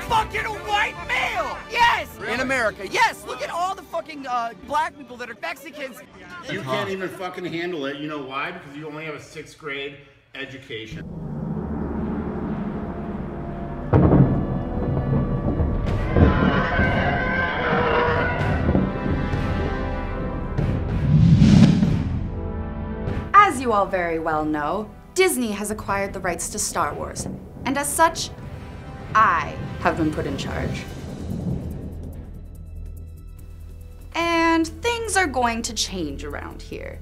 fucking white male! Yes! Really? In America, yes! Look at all the fucking black people that are Mexicans. You can't even fucking handle it. You know why? Because you only have a 6th grade education. As you all very well know, Disney has acquired the rights to Star Wars, and as such, I have been put in charge. And things are going to change around here.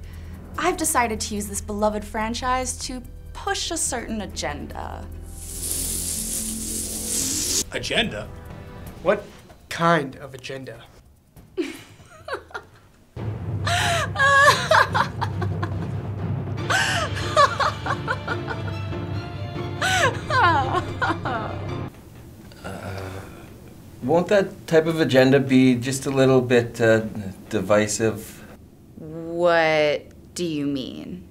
I've decided to use this beloved franchise to push a certain agenda. Agenda? What kind of agenda? Won't that type of agenda be just a little bit divisive? What do you mean?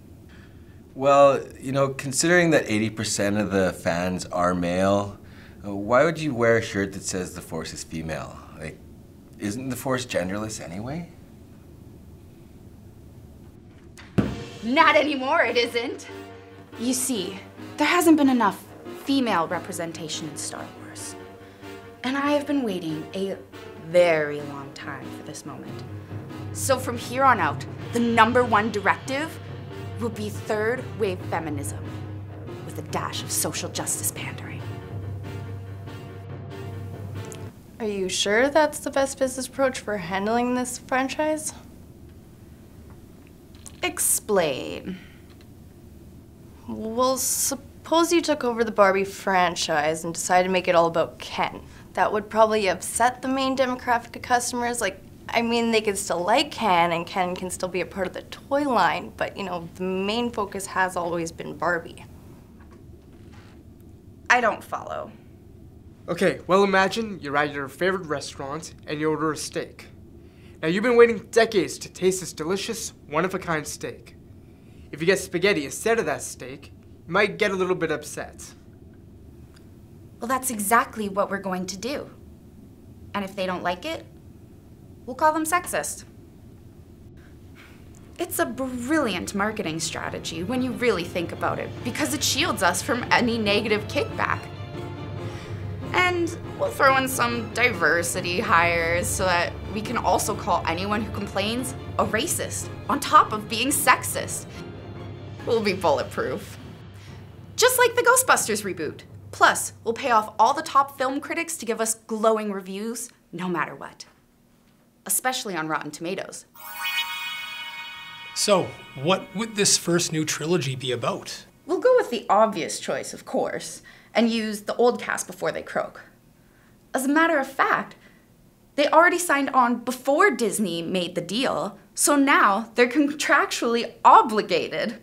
Well, you know, considering that 80% of the fans are male, why would you wear a shirt that says the Force is female? Like, isn't the Force genderless anyway? Not anymore, it isn't. You see, there hasn't been enough female representation in Star Wars. And I have been waiting a very long time for this moment. So from here on out, the #1 directive will be third wave feminism with a dash of social justice pandering. Are you sure that's the best business approach for handling this franchise? Explain. Well, suppose you took over the Barbie franchise and decided to make it all about Ken. That would probably upset the main demographic of customers. Like, I mean, they could still like Ken, and Ken can still be a part of the toy line, but, you know, the main focus has always been Barbie. I don't follow. Okay, well imagine you're at your favorite restaurant and you order a steak. Now you've been waiting decades to taste this delicious, one-of-a-kind steak. If you get spaghetti instead of that steak, you might get a little bit upset. Well, that's exactly what we're going to do. And if they don't like it, we'll call them sexist. It's a brilliant marketing strategy when you really think about it, because it shields us from any negative kickback. And we'll throw in some diversity hires so that we can also call anyone who complains a racist, on top of being sexist. We'll be bulletproof. Just like the Ghostbusters reboot. Plus, we'll pay off all the top film critics to give us glowing reviews, no matter what. Especially on Rotten Tomatoes. So, what would this first new trilogy be about? We'll go with the obvious choice, of course, and use the old cast before they croak. As a matter of fact, they already signed on before Disney made the deal, so now they're contractually obligated.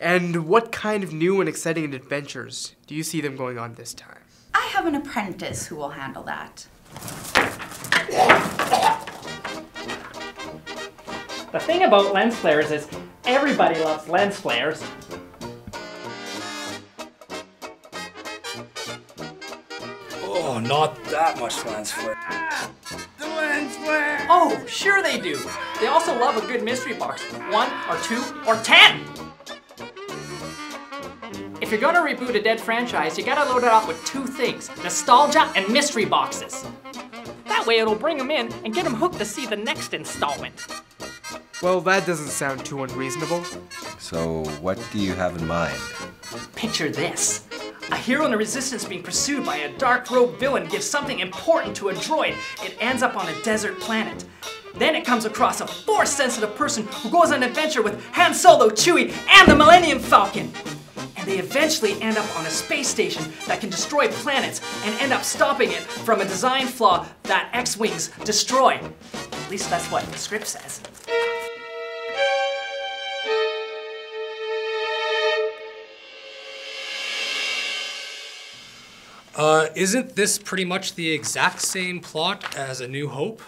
And what kind of new and exciting adventures do you see them going on this time? I have an apprentice who will handle that. The thing about lens flares is everybody loves lens flares. Oh, not that much lens flare. The lens flare! Oh, sure they do. They also love a good mystery box. 1 or 2 or 10! If you're gonna reboot a dead franchise, you gotta load it up with 2 things: nostalgia and mystery boxes. That way it'll bring them in and get them hooked to see the next installment. Well, that doesn't sound too unreasonable. So, what do you have in mind? Picture this. A hero in the Resistance being pursued by a dark rogue villain gives something important to a droid. It ends up on a desert planet. Then it comes across a Force-sensitive person who goes on an adventure with Han Solo, Chewie, and the Millennium Falcon. And they eventually end up on a space station that can destroy planets and end up stopping it from a design flaw that X-Wings destroy. At least that's what the script says. Isn't this pretty much the exact same plot as A New Hope?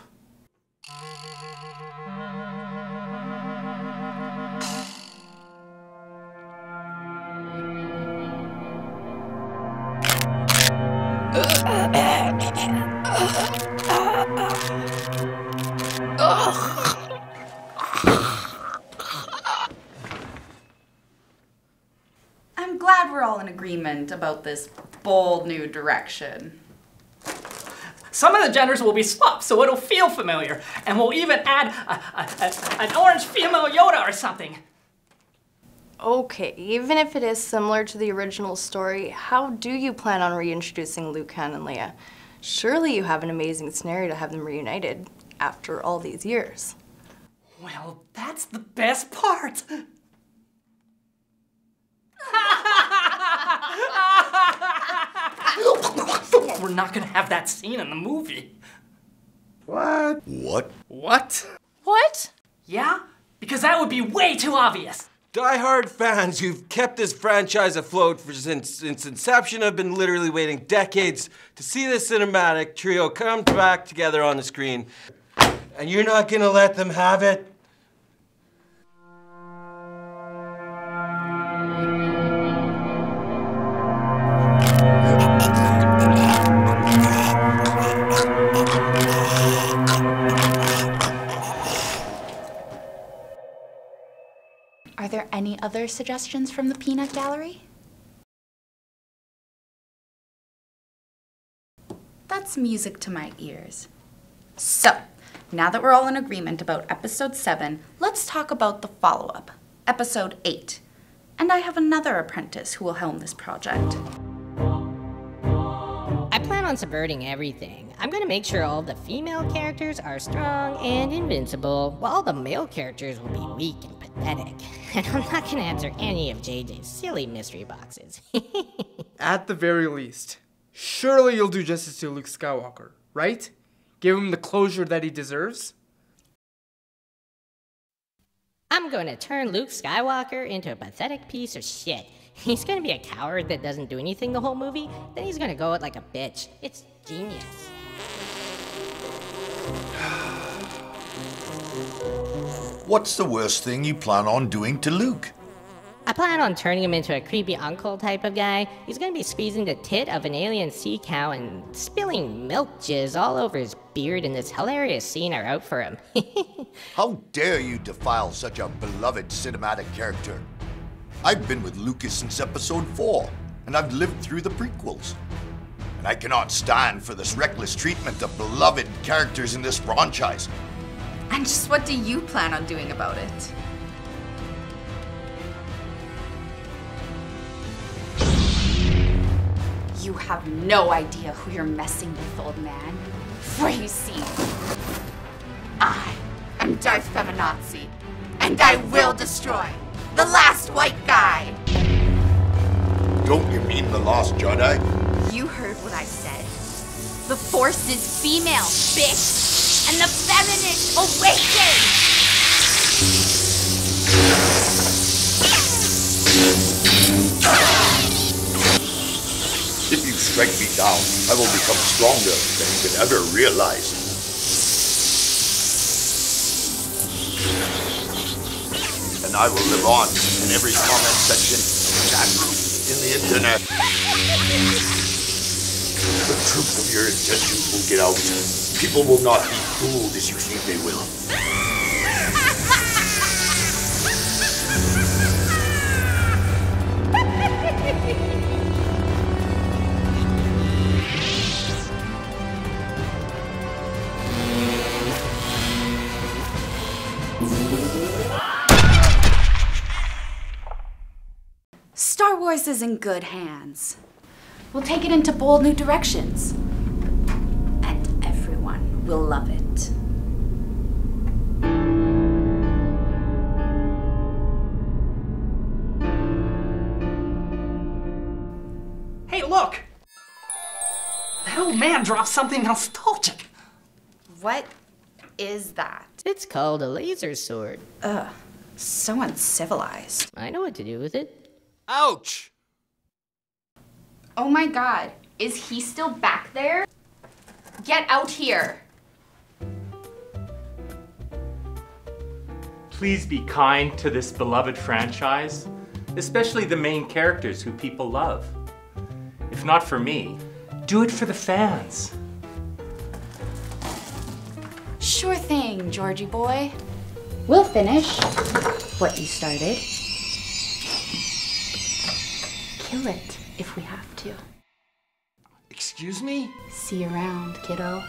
I'm glad we're all in agreement about this bold new direction. Some of the genders will be swapped, so it'll feel familiar. And we'll even add an orange female Yoda or something. Okay, even if it is similar to the original story, how do you plan on reintroducing Luke, Han, and Leia? Surely you have an amazing scenario to have them reunited after all these years. Well, that's the best part. We're not gonna have that scene in the movie. What? What? What? What? Yeah? Because that would be way too obvious. Die-hard fans who've kept this franchise afloat since its inception have been literally waiting decades to see this cinematic trio come back together on the screen. And you're not gonna let them have it? Are there any other suggestions from the peanut gallery? That's music to my ears. So, now that we're all in agreement about episode 7, let's talk about the follow-up, episode 8. And I have another apprentice who will helm this project. I plan on subverting everything. I'm gonna make sure all the female characters are strong and invincible, while all the male characters will be weak and pathetic. And I'm not gonna answer any of JJ's silly mystery boxes. At the very least, surely you'll do justice to Luke Skywalker, right? Give him the closure that he deserves? I'm gonna turn Luke Skywalker into a pathetic piece of shit. He's gonna be a coward that doesn't do anything the whole movie, then he's gonna go out like a bitch. It's genius. What's the worst thing you plan on doing to Luke? I plan on turning him into a creepy uncle type of guy. He's gonna be squeezing the tit of an alien sea cow and spilling milk jizz all over his beard in this hilarious scene I wrote for him. How dare you defile such a beloved cinematic character? I've been with Lucas since episode 4, and I've lived through the prequels. And I cannot stand for this reckless treatment of beloved characters in this franchise. And just what do you plan on doing about it? You have no idea who you're messing with, old man. For you see, I am Darth Feminazi, and I will destroy the last white guy. Don't you mean the Last Jedi? You heard what I said. The Force is female, bitch, and the feminist awakens. If you strike me down, I will become stronger than you could ever realize. And I will live on in every comment section, chat room, in the internet. The truth of your intentions will get out. People will not be fooled as you think they will. Star Wars is in good hands. We'll take it into bold new directions. And everyone will love it. Hey, look! That old man dropped something nostalgic. What is that? It's called a laser sword. Ugh, so uncivilized. I know what to do with it. Ouch! Oh my god, is he still back there? Get out here! Please be kind to this beloved franchise, especially the main characters who people love. If not for me, do it for the fans. Sure thing, Georgie boy. We'll finish what you started. Kill it if we have to. Excuse me? See you around, kiddo.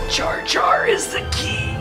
Jar Jar is the key.